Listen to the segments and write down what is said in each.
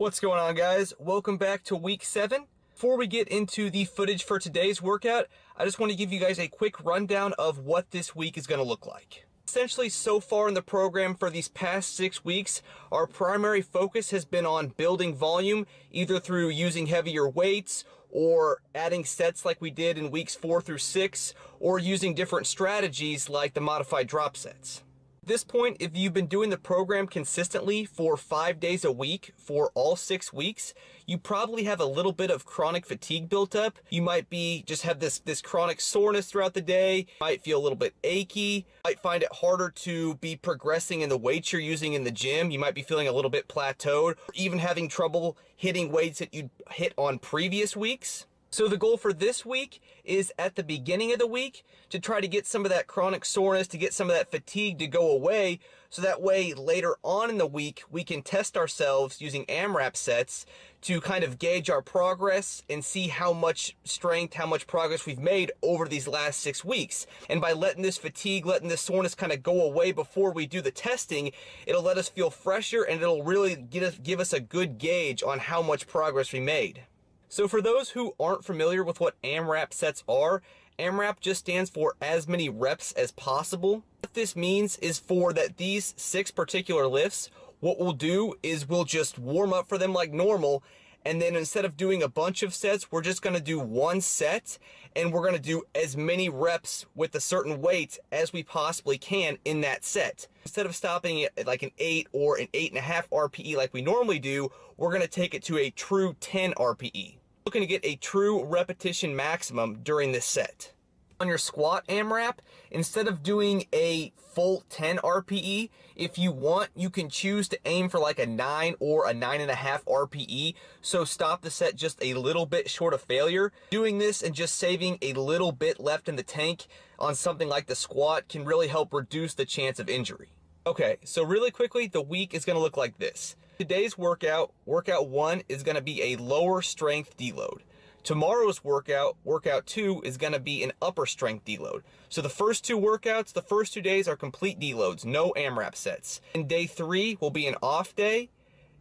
What's going on, guys? Welcome back to week 7. Before we get into the footage for today's workout, I just want to give you guys a quick rundown of what this week is going to look like. Essentially, so far in the program for these past 6 weeks, our primary focus has been on building volume, either through using heavier weights or adding sets like we did in weeks 4 through 6, or using different strategies like the modified drop sets. At this point, if you've been doing the program consistently for 5 days a week for all 6 weeks, you probably have a little bit of chronic fatigue built up. You might just have this chronic soreness throughout the day, might feel a little bit achy, might find it harder to be progressing in the weights you're using in the gym. You might be feeling a little bit plateaued, or even having trouble hitting weights that you hit on previous weeks. So the goal for this week is at the beginning of the week to try to get some of that chronic soreness, to get some of that fatigue to go away, so that way later on in the week we can test ourselves using AMRAP sets to kind of gauge our progress and see how much strength, how much progress we've made over these last 6 weeks. And by letting this fatigue, letting this soreness kind of go away before we do the testing, it'll let us feel fresher and it'll really give us a good gauge on how much progress we made. So for those who aren't familiar with what AMRAP sets are, AMRAP just stands for as many reps as possible. What this means is for these 6 particular lifts, what we'll do is we'll just warm up for them like normal, and then instead of doing a bunch of sets, we're just going to do one set, and we're going to do as many reps with a certain weight as we possibly can in that set. Instead of stopping at like an 8 or an 8.5 RPE like we normally do, we're going to take it to a true 10 RPE. Looking to get a true repetition maximum during this set. On your squat AMRAP, instead of doing a full 10 RPE, if you want, you can choose to aim for like a 9 or a 9.5 RPE, so stop the set just a little bit short of failure. Doing this and just saving a little bit left in the tank on something like the squat can really help reduce the chance of injury. Okay, so really quickly, the week is going to look like this. Today's workout 1, is going to be a lower strength deload. Tomorrow's workout 2, is going to be an upper strength deload. So the first 2 workouts, the first 2 days are complete deloads, no AMRAP sets. And day 3 will be an off day.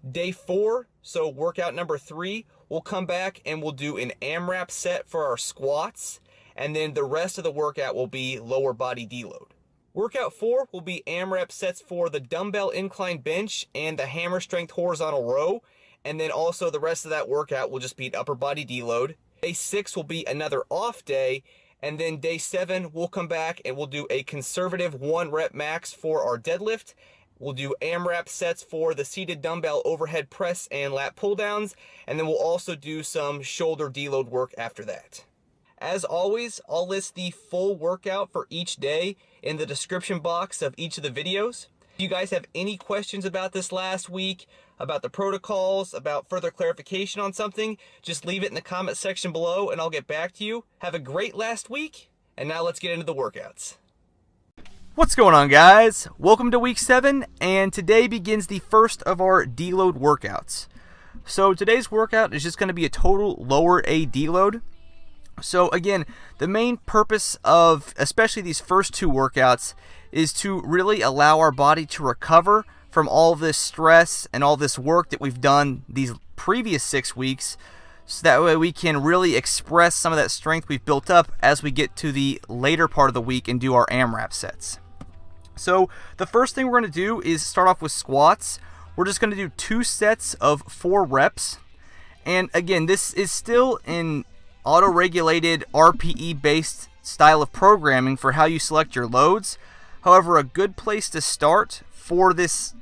Day 4, so workout number 3, we'll come back and we'll do an AMRAP set for our squats. And then the rest of the workout will be lower body deload. Workout 4 will be AMRAP sets for the dumbbell incline bench and the hammer strength horizontal row. And then also the rest of that workout will just be an upper body deload. Day 6 will be another off day. And then day 7, we'll come back and we'll do a conservative 1 rep max for our deadlift. We'll do AMRAP sets for the seated dumbbell overhead press and lat pull downs. And then we'll also do some shoulder deload work after that. As always, I'll list the full workout for each day in the description box of each of the videos. If you guys have any questions about this last week, about the protocols, about further clarification on something, just leave it in the comment section below and I'll get back to you. Have a great last week, and now let's get into the workouts. What's going on, guys? Welcome to week 7, and today begins the first of our deload workouts. So today's workout is just going to be a total lower A deload. So again, the main purpose of especially these first 2 workouts is to really allow our body to recover from all this stress and all this work that we've done these previous 6 weeks, so that way we can really express some of that strength we've built up as we get to the later part of the week and do our AMRAP sets. So the first thing we're going to do is start off with squats. We're just going to do 2 sets of 4 reps. And again, this is still in auto-regulated RPE-based style of programming for how you select your loads. However, a good place to start for these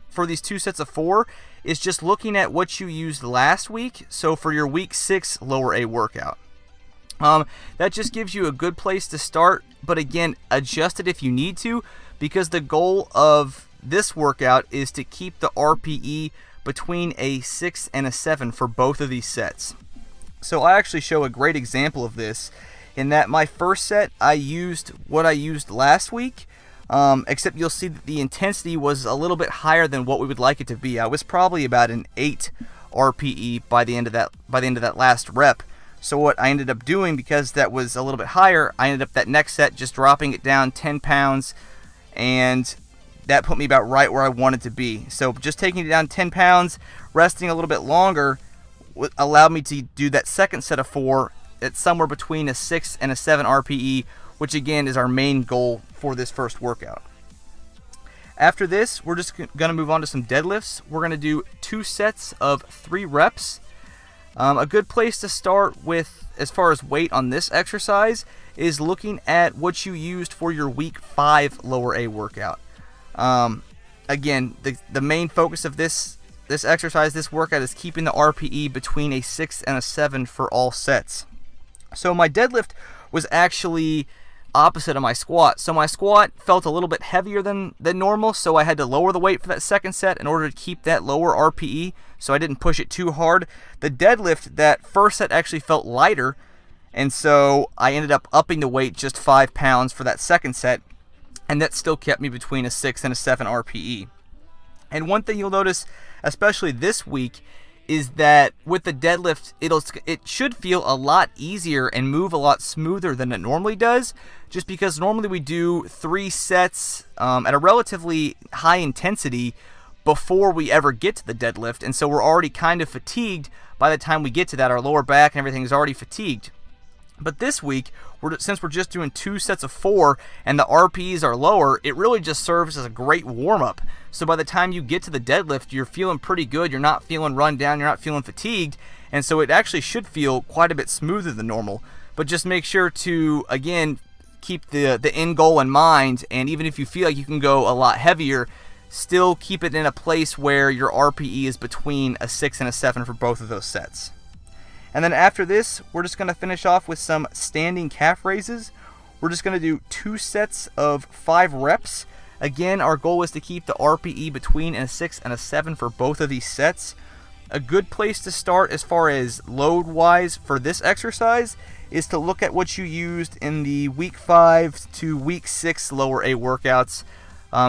2 sets of 4 is just looking at what you used last week. So for your week 6 lower A workout, that just gives you a good place to start. But again, adjust it if you need to, because the goal of this workout is to keep the RPE between a 6 and a 7 for both of these sets. So I actually show a great example of this in that my first set, I used what I used last week, except you'll see that the intensity was a little bit higher than what we would like it to be. I was probably about an 8 RPE by the end of that last rep. So what I ended up doing, because that was a little bit higher, I ended up that next set just dropping it down 10 pounds, and that put me about right where I wanted to be. So just taking it down 10 pounds, resting a little bit longer, allowed me to do that second set of 4 at somewhere between a 6 and a 7 RPE, which again is our main goal for this first workout. After this, we're just going to move on to some deadlifts. We're going to do 2 sets of 3 reps. A good place to start with as far as weight on this exercise is looking at what you used for your week 5 lower A workout. Again, the main focus of this exercise, this workout, is keeping the RPE between a 6 and a 7 for all sets. So my deadlift was actually opposite of my squat. So my squat felt a little bit heavier than normal, so I had to lower the weight for that second set in order to keep that lower RPE, so I didn't push it too hard. The deadlift, that first set actually felt lighter, and so I ended up upping the weight just 5 pounds for that second set, and that still kept me between a 6 and a 7 RPE. And one thing you'll notice, especially this week, is that with the deadlift, it should feel a lot easier and move a lot smoother than it normally does, just because normally we do 3 sets at a relatively high intensity before we ever get to the deadlift, and so we're already kind of fatigued by the time we get to that. Our lower back and everything is already fatigued. But this week, since we're just doing 2 sets of 4 and the RPEs are lower, it really just serves as a great warm-up. So by the time you get to the deadlift, you're feeling pretty good. You're not feeling run down. You're not feeling fatigued. And so it actually should feel quite a bit smoother than normal. But just make sure to, again, keep the end goal in mind. And even if you feel like you can go a lot heavier, still keep it in a place where your RPE is between a 6 and a 7 for both of those sets. And then after this, we're just going to finish off with some standing calf raises. We're just going to do 2 sets of 5 reps. Again, our goal is to keep the RPE between a 6 and a 7 for both of these sets. A good place to start as far as load-wise for this exercise is to look at what you used in the week 5 to week 6 lower A workouts.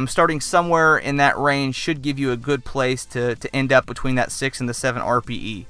Starting somewhere in that range should give you a good place to end up between that 6 and the 7 RPE.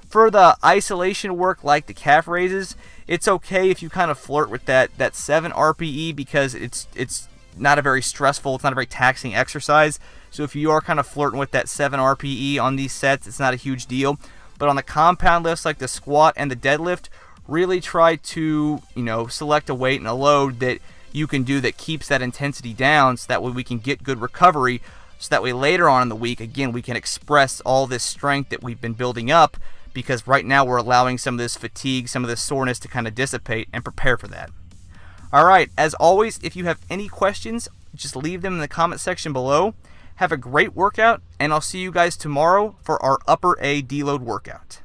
For the isolation work like the calf raises, it's okay if you kind of flirt with that 7 RPE because it's not a very stressful, it's not a very taxing exercise. So if you are kind of flirting with that 7 RPE on these sets, it's not a huge deal. But on the compound lifts like the squat and the deadlift, really try to, select a weight and a load that you can do that keeps that intensity down, so that way we can get good recovery, so that way later on in the week, again, we can express all this strength that we've been building up, because right now we're allowing some of this fatigue, some of this soreness to kind of dissipate and prepare for that. All right, as always, if you have any questions, just leave them in the comment section below. Have a great workout, and I'll see you guys tomorrow for our upper A deload workout.